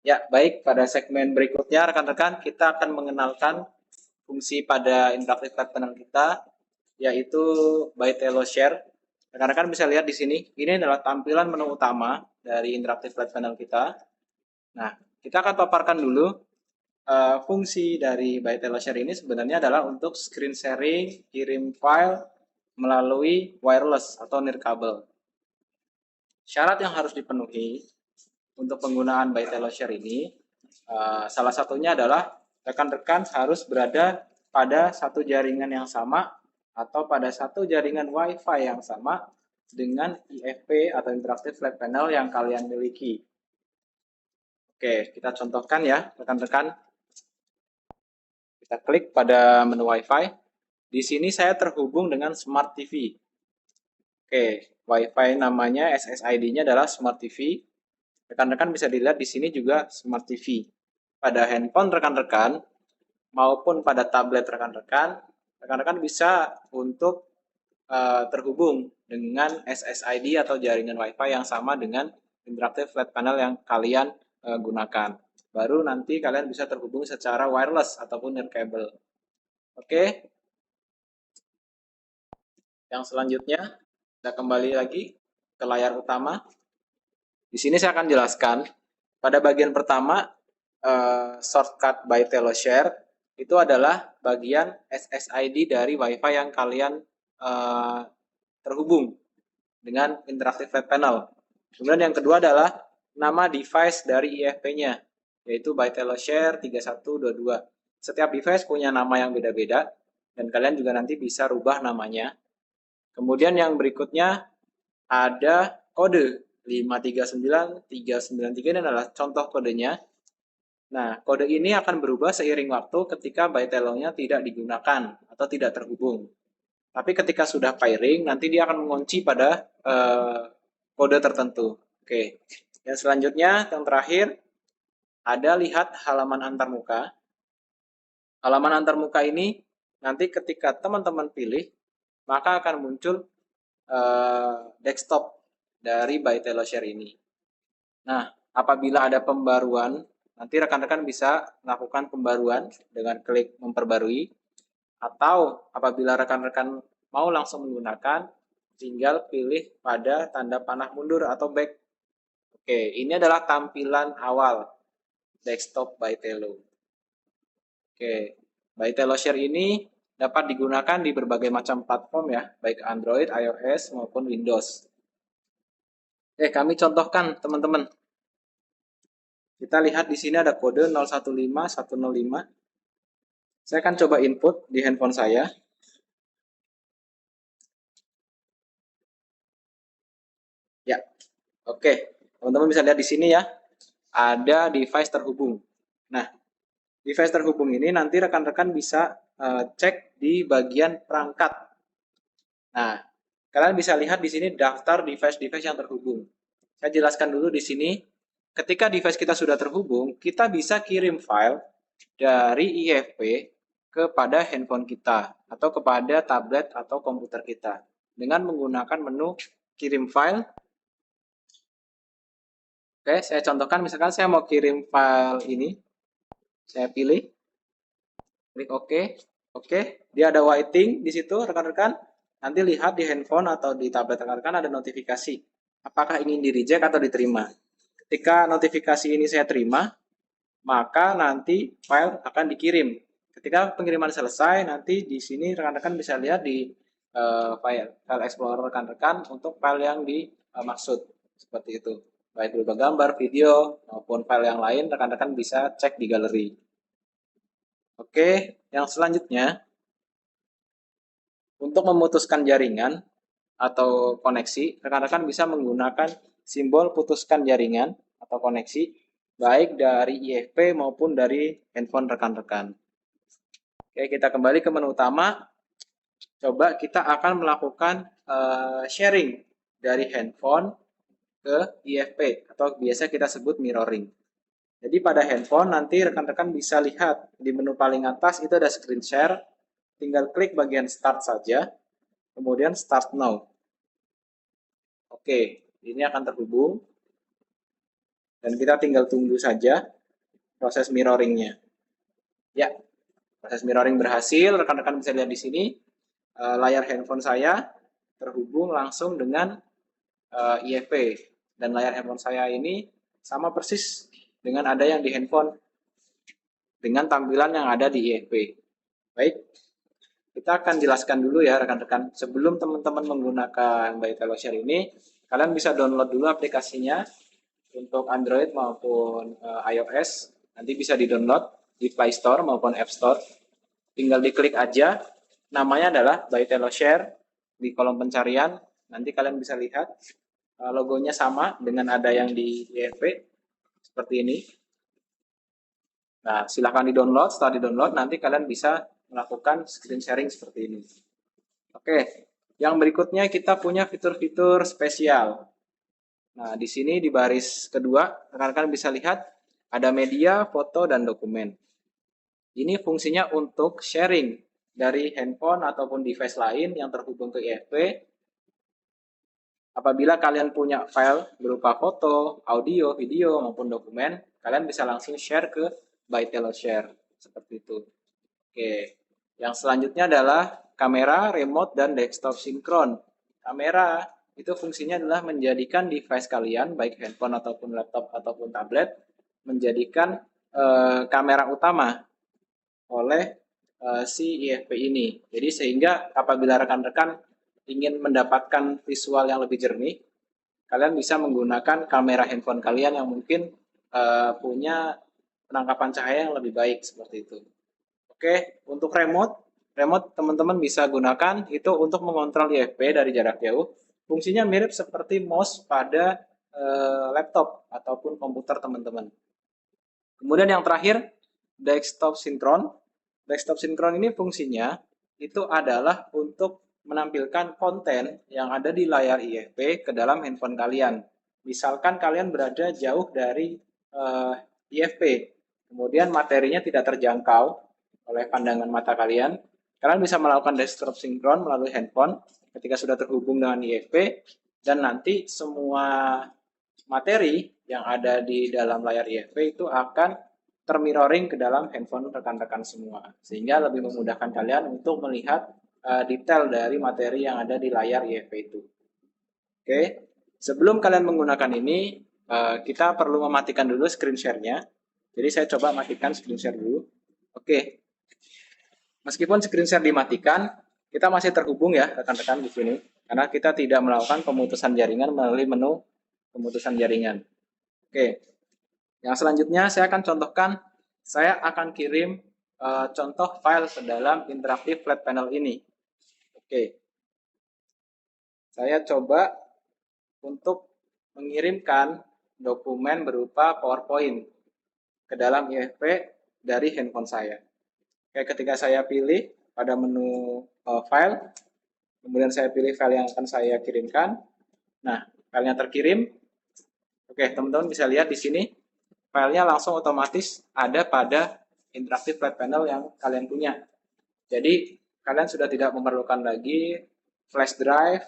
Ya, baik. Pada segmen berikutnya, rekan-rekan, kita akan mengenalkan fungsi pada interactive flat panel kita, yaitu by Telo Share. Rekan-rekan bisa lihat di sini, ini adalah tampilan menu utama dari interactive flat panel kita. Nah, kita akan paparkan dulu fungsi dari by Telo Share ini sebenarnya adalah untuk screen sharing, kirim file melalui wireless atau nirkabel. Syarat yang harus dipenuhi untuk penggunaan by Telo Share ini, salah satunya adalah rekan-rekan harus berada pada satu jaringan yang sama atau pada satu jaringan Wi-Fi yang sama dengan IFP atau Interactive Flat Panel yang kalian miliki. Oke, kita contohkan ya, rekan-rekan. Kita klik pada menu Wi-Fi. Di sini saya terhubung dengan Smart TV. Oke, Wi-Fi namanya SSID-nya adalah Smart TV. Rekan-rekan bisa dilihat di sini juga Smart TV. Pada handphone rekan-rekan maupun pada tablet rekan-rekan, rekan-rekan bisa untuk terhubung dengan SSID atau jaringan Wi-Fi yang sama dengan interactive flat panel yang kalian gunakan. Baru nanti kalian bisa terhubung secara wireless ataupun nirkabel. Oke. Yang selanjutnya, kita kembali lagi ke layar utama. Di sini saya akan jelaskan. Pada bagian pertama, shortcut by Telo Share itu adalah bagian SSID dari Wi-Fi yang kalian terhubung dengan Interactive Flat Panel. Kemudian yang kedua adalah nama device dari IFP-nya, yaitu by Telo Share 3122. Setiap device punya nama yang beda-beda, dan kalian juga nanti bisa rubah namanya. Kemudian yang berikutnya ada kode 539393. Ini adalah contoh kodenya. Nah, kode ini akan berubah seiring waktu ketika by Telo-nya tidak digunakan atau tidak terhubung. Tapi ketika sudah pairing, nanti dia akan mengunci pada kode tertentu. Oke. Yang selanjutnya, yang terakhir, ada lihat halaman antarmuka. Halaman antarmuka ini nanti ketika teman-teman pilih, maka akan muncul desktop dari by Telo Share ini. Nah, apabila ada pembaruan, nanti rekan-rekan bisa melakukan pembaruan dengan klik memperbarui, atau apabila rekan-rekan mau langsung menggunakan, tinggal pilih pada tanda panah mundur atau back. Oke, ini adalah tampilan awal desktop by Telo. Oke, by Telo Share ini dapat digunakan di berbagai macam platform ya, baik Android, iOS maupun Windows. Oke, kami contohkan teman-teman. Kita lihat di sini ada kode 015105. Saya akan coba input di handphone saya. Ya, oke. Teman-teman bisa lihat di sini ya, ada device terhubung. Nah, device terhubung ini nanti rekan-rekan bisa cek di bagian perangkat. Nah, kalian bisa lihat di sini daftar device-device yang terhubung. Saya jelaskan dulu di sini. Ketika device kita sudah terhubung, kita bisa kirim file dari IFP kepada handphone kita atau kepada tablet atau komputer kita dengan menggunakan menu kirim file. Oke, saya contohkan misalkan saya mau kirim file ini. Saya pilih, klik OK. Oke, dia ada waiting di situ rekan-rekan. Nanti lihat di handphone atau di tablet rekan-rekan ada notifikasi. Apakah ingin di reject atau diterima? Ketika notifikasi ini saya terima, maka nanti file akan dikirim. Ketika pengiriman selesai, nanti di sini rekan-rekan bisa lihat di file explorer rekan-rekan untuk file yang dimaksud seperti itu. Baik berupa gambar, video maupun file yang lain, rekan-rekan bisa cek di galeri. Oke, yang selanjutnya untuk memutuskan jaringan atau koneksi, rekan-rekan bisa menggunakan simbol putuskan jaringan atau koneksi baik dari IFP maupun dari handphone rekan-rekan. Oke, kita kembali ke menu utama. Coba kita akan melakukan sharing dari handphone ke IFP atau biasa kita sebut mirroring. Jadi pada handphone nanti rekan-rekan bisa lihat di menu paling atas itu ada screen share. Tinggal klik bagian start saja, kemudian start now. Oke, ini akan terhubung. Dan kita tinggal tunggu saja proses mirroringnya. Ya, proses mirroring berhasil. Rekan-rekan bisa lihat di sini layar handphone saya terhubung langsung dengan IFP. Dan layar handphone saya ini sama persis dengan ada yang di handphone dengan tampilan yang ada di IFP. Baik, kita akan jelaskan dulu ya rekan-rekan. Sebelum teman-teman menggunakan By Teleshare ini, kalian bisa download dulu aplikasinya untuk Android maupun iOS. Nanti bisa di-download di Play Store maupun App Store. Tinggal diklik aja, namanya adalah By Teleshare di kolom pencarian. Nanti kalian bisa lihat logonya sama dengan ada yang di IFP seperti ini. Nah, silahkan di-download. Setelah di-download, nanti kalian bisa melakukan screen sharing seperti ini. Oke, yang berikutnya kita punya fitur-fitur spesial. Nah, di sini di baris kedua, rekan-rekan bisa lihat ada media, foto, dan dokumen. Ini fungsinya untuk sharing dari handphone ataupun device lain yang terhubung ke IFP. Apabila kalian punya file berupa foto, audio, video, maupun dokumen, kalian bisa langsung share ke By Teleshare. Seperti itu. Oke, yang selanjutnya adalah kamera, remote, dan desktop sinkron. Kamera itu fungsinya adalah menjadikan device kalian, baik handphone ataupun laptop ataupun tablet, menjadikan kamera utama oleh si IFP ini. Jadi sehingga apabila rekan-rekan ingin mendapatkan visual yang lebih jernih, kalian bisa menggunakan kamera handphone kalian yang mungkin punya penangkapan cahaya yang lebih baik seperti itu. Oke, untuk remote teman-teman bisa gunakan itu untuk mengontrol IFP dari jarak jauh. Fungsinya mirip seperti mouse pada laptop ataupun komputer teman-teman. Kemudian yang terakhir, desktop sinkron. Desktop sinkron ini fungsinya itu adalah untuk menampilkan konten yang ada di layar IFP ke dalam handphone kalian. Misalkan kalian berada jauh dari IFP, kemudian materinya tidak terjangkau oleh pandangan mata kalian, kalian bisa melakukan desktop sinkron melalui handphone ketika sudah terhubung dengan IFP, dan nanti semua materi yang ada di dalam layar IFP itu akan termirroring ke dalam handphone rekan-rekan semua, sehingga lebih memudahkan kalian untuk melihat detail dari materi yang ada di layar IFP itu. Oke, sebelum kalian menggunakan ini, kita perlu mematikan dulu screen share-nya. Jadi saya coba matikan screen share dulu. Oke, meskipun screen share dimatikan, kita masih terhubung ya rekan-rekan di sini, karena kita tidak melakukan pemutusan jaringan melalui menu pemutusan jaringan. Oke, yang selanjutnya saya akan contohkan, saya akan kirim contoh file ke dalam interaktif flat panel ini. Oke, saya coba untuk mengirimkan dokumen berupa PowerPoint ke dalam IFP dari handphone saya. Oke, ketika saya pilih pada menu file, kemudian saya pilih file yang akan saya kirimkan. Nah, filenya terkirim. Oke, teman-teman bisa lihat di sini, filenya langsung otomatis ada pada interaktif flat panel yang kalian punya. Jadi, kalian sudah tidak memerlukan lagi flash drive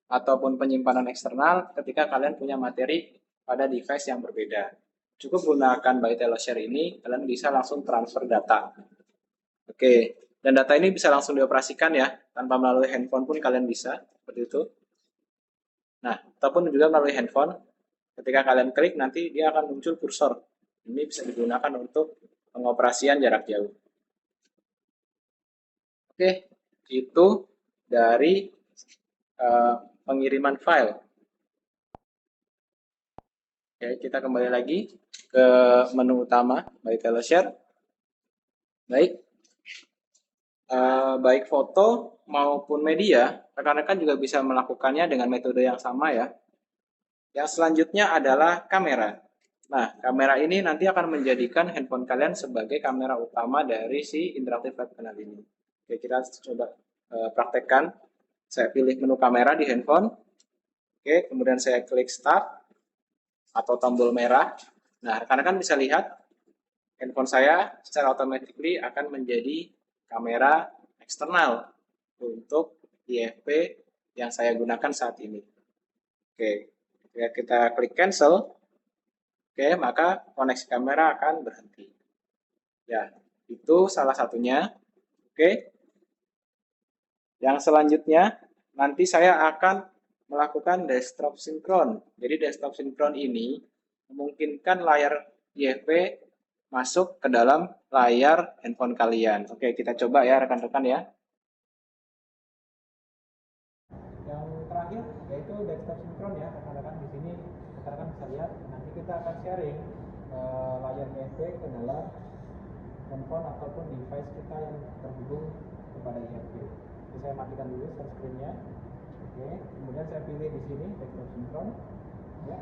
ataupun penyimpanan eksternal ketika kalian punya materi pada device yang berbeda. Cukup gunakan By Teleshare ini, kalian bisa langsung transfer data. Oke, dan data ini bisa langsung dioperasikan ya, tanpa melalui handphone pun kalian bisa, seperti itu. Nah, ataupun juga melalui handphone, ketika kalian klik nanti dia akan muncul kursor. Ini bisa digunakan untuk pengoperasian jarak jauh. Oke, itu dari pengiriman file. Oke, kita kembali lagi ke menu utama By Teleshare. Baik, baik foto maupun media, rekan-rekan juga bisa melakukannya dengan metode yang sama ya. Yang selanjutnya adalah kamera. Nah, kamera ini nanti akan menjadikan handphone kalian sebagai kamera utama dari si interaktif flat panel ini. Oke, kita coba praktekkan. Saya pilih menu kamera di handphone. Oke, kemudian saya klik start atau tombol merah. Nah, rekan-rekan bisa lihat handphone saya secara otomatis akan menjadi kamera eksternal untuk IFP yang saya gunakan saat ini. Oke, kita klik cancel. Oke, maka koneksi kamera akan berhenti. Ya, itu salah satunya. Oke. Yang selanjutnya, nanti saya akan melakukan desktop sinkron. Jadi desktop sinkron ini memungkinkan layar IFP masuk ke dalam layar handphone kalian. Oke, kita coba ya rekan-rekan ya. Yang terakhir yaitu desktop sinkron ya, rekan-rekan di sini rekan-rekan bisa lihat. Nanti kita akan sharing layar IFP ke dalam handphone ataupun device kita yang terhubung kepada IFP. Jadi saya matikan dulu share screen-nya. Oke, kemudian saya pilih di sini desktop sinkron. Ya.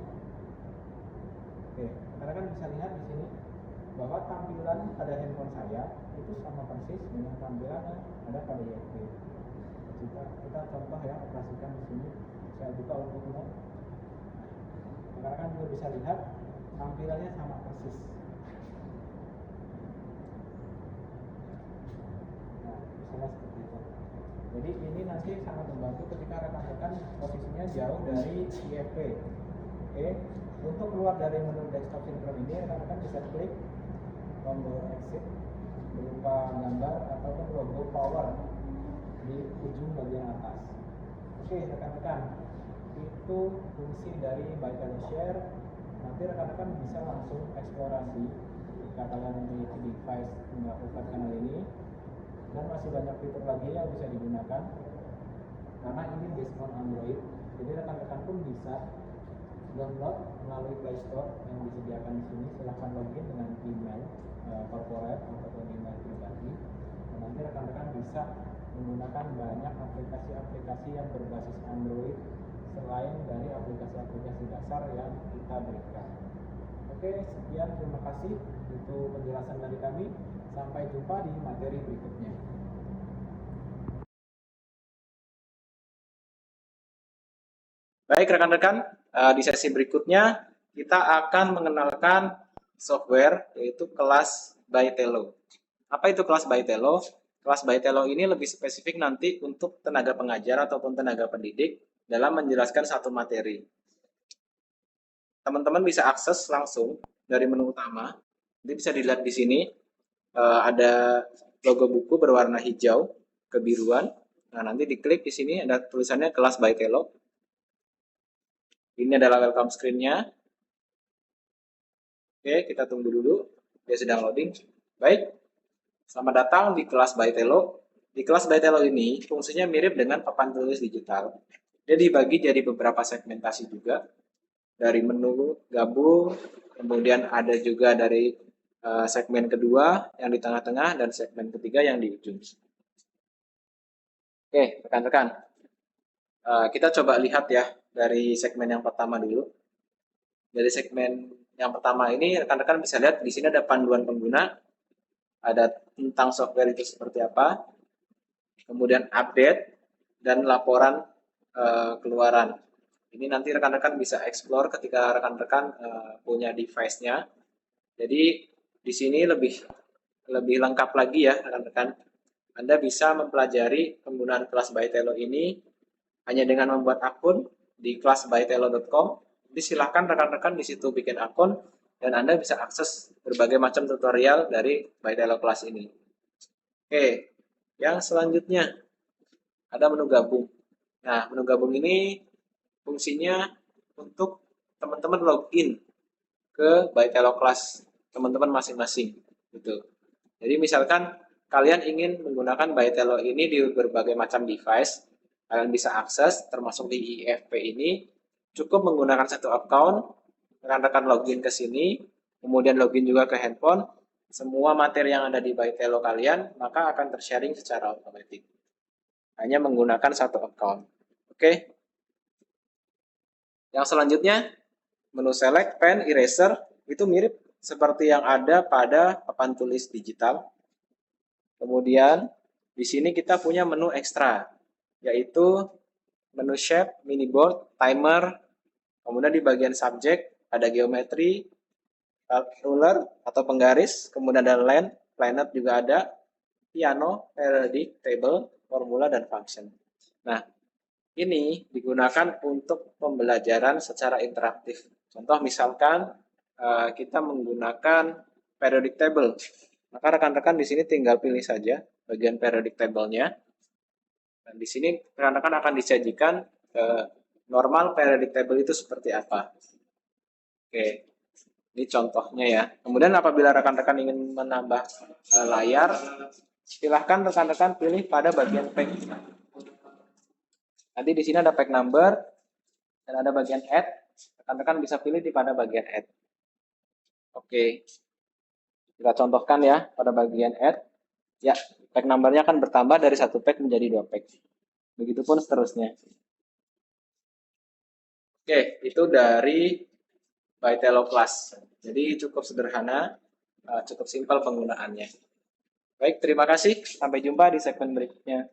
Oke, rekan-rekan bisa lihat di sini bahwa tampilan pada handphone saya itu sama persis dengan tampilan yang ada pada IFP. Kita contoh ya, operasikan di sini. Saya buka untuk umum. Rekan-rekan juga bisa lihat tampilannya sama persis. Nah, misalnya seperti itu. Jadi ini nanti sangat membantu ketika rekan-rekan posisinya jauh dari IFP. Oke, untuk keluar dari menu desktop sinkron ini rekan-rekan bisa klik tombol exit berupa gambar ataupun logo power di ujung bagian atas. Oke, rekan-rekan, itu fungsi dari ByTelo Share. Nanti rekan-rekan bisa langsung eksplorasi jika kalian memiliki device melakukan kanal ini, dan masih banyak fitur lagi yang bisa digunakan karena ini based on Android. Jadi rekan-rekan pun bisa download melalui Play Store yang disediakan di sini. Silahkan login dengan email corporate ataupun email pribadi. Dan nanti rekan-rekan bisa menggunakan banyak aplikasi-aplikasi yang berbasis Android selain dari aplikasi-aplikasi dasar yang kita berikan. Oke, sekian, terima kasih. Itu penjelasan dari kami. Sampai jumpa di materi berikutnya. Baik rekan-rekan, di sesi berikutnya kita akan mengenalkan software yaitu kelas ByTelo. Apa itu kelas ByTelo? Kelas ByTelo ini lebih spesifik nanti untuk tenaga pengajar ataupun tenaga pendidik dalam menjelaskan satu materi. Teman-teman bisa akses langsung dari menu utama. Nanti bisa dilihat di sini ada logo buku berwarna hijau kebiruan. Nah, nanti diklik di sini ada tulisannya kelas ByTelo. Ini adalah welcome screen-nya. Oke, kita tunggu dulu. Dia sedang loading. Baik, selamat datang di kelas ByTelo. Di kelas ByTelo ini fungsinya mirip dengan papan tulis digital. Dia dibagi jadi beberapa segmentasi juga. Dari menu gabung, kemudian ada juga dari segmen kedua yang di tengah-tengah dan segmen ketiga yang di ujung. Oke, rekan-rekan. Kita coba lihat ya dari segmen yang pertama dulu. Dari segmen yang pertama ini rekan-rekan bisa lihat di sini ada panduan pengguna, ada tentang software itu seperti apa, kemudian update dan laporan keluaran. Ini nanti rekan-rekan bisa explore ketika rekan-rekan punya device-nya. Jadi di sini lebih lengkap lagi ya rekan-rekan. Anda bisa mempelajari penggunaan kelas ByTelo ini hanya dengan membuat akun di kelasbytelo.com. Jadi silahkan rekan-rekan di situ bikin akun dan Anda bisa akses berbagai macam tutorial dari ByTelo kelas ini. Oke, yang selanjutnya ada menu gabung. Nah, menu gabung ini fungsinya untuk teman-teman login ke ByTelo kelas teman-teman masing-masing. Gitu. Jadi misalkan kalian ingin menggunakan ByTelo ini di berbagai macam device, kalian bisa akses termasuk di IFP ini, cukup menggunakan satu account, rekan-rekan login ke sini, kemudian login juga ke handphone, semua materi yang ada di ByTelo kalian maka akan tersharing secara otomatis. Hanya menggunakan satu account. Oke. Yang selanjutnya, menu select, pen, eraser, itu mirip seperti yang ada pada papan tulis digital. Kemudian di sini kita punya menu ekstra, yaitu menu shape, mini board, timer, kemudian di bagian subjek ada geometri, ruler atau penggaris, kemudian ada line, planet juga ada, piano, periodic, table, formula, dan function. Nah, ini digunakan untuk pembelajaran secara interaktif. Contoh misalkan kita menggunakan periodic table. Maka rekan-rekan di sini tinggal pilih saja bagian periodic table-nya. Dan di sini rekan-rekan akan disajikan normal periodic table itu seperti apa. Oke, ini contohnya ya. Kemudian apabila rekan-rekan ingin menambah layar, silahkan rekan-rekan pilih pada bagian page. Nanti di sini ada page number dan ada bagian add. Rekan-rekan bisa pilih di pada bagian add. Oke, kita contohkan ya pada bagian add. Ya, page number-nya akan bertambah dari 1 page menjadi 2 page. Begitupun seterusnya. Oke, itu dari Bytelo Class. Jadi cukup sederhana, cukup simpel penggunaannya. Baik, terima kasih. Sampai jumpa di segmen berikutnya.